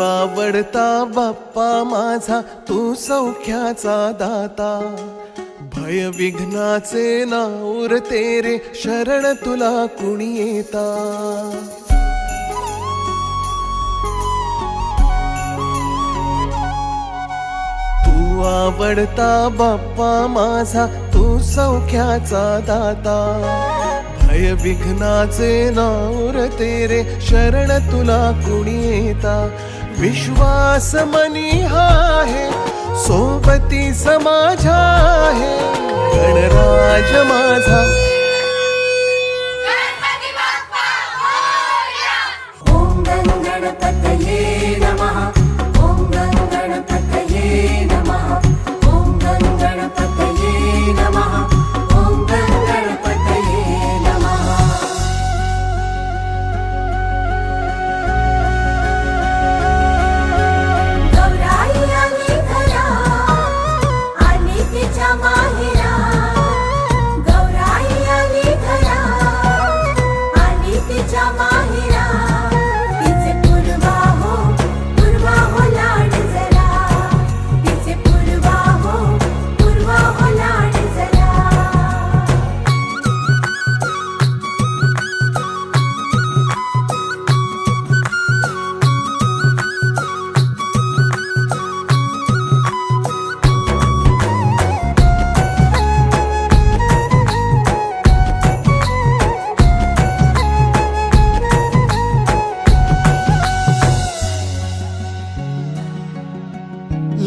आवडता बाप्पा माझा, तू सौख्याचा दाता. भय विघ्नाचे नाऊर तेरे, शरण तुला कुणी येता. तू आवडता बाप्पा माझा, तू सौख्याचा दाता. भय विघ्नाचे नाऊर तेरे, शरण तुला कुणी येता. विश्वास मनी आहे, सोबती समाजा आहे. गणराज माझा ओम गण गणपतये नमः. ओम गण गणपतये नमः. ओम गण गणपतये नमः. ओम गण गणपतये नमः. गौराई आली घरा आणि तिच्या माहेरा. गौराई आली घरा आणि तिच्या माहेरा. तिचे पूर्वा हो लाड जरा. तिचे पूर्वा हो लाड जरा.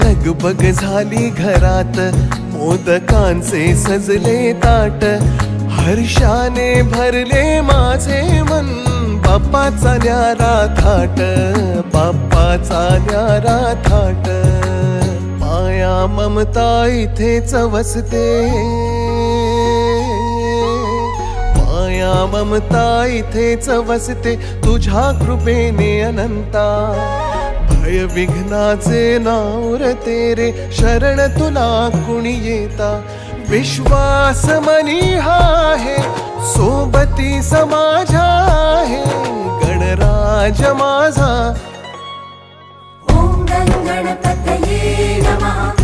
लगबग झाली घरात, मोदकांचे सजले ताट. हर्षाने भरले माझे मन, बाप्पाचा न्यारा थाट. बाप्पाचा न्यारा थाट. माया ममता इथेच वसते. माया ममता इथेच वसते, तुझ्या कृपेने अनंता. भय विघ्नाचे नाऊर तेरे, शरण तुला कुणी येता. विश्वास मनी आहे, सोबती समाजा आहे. गणराज माझा ओम गण गणपतये नमः.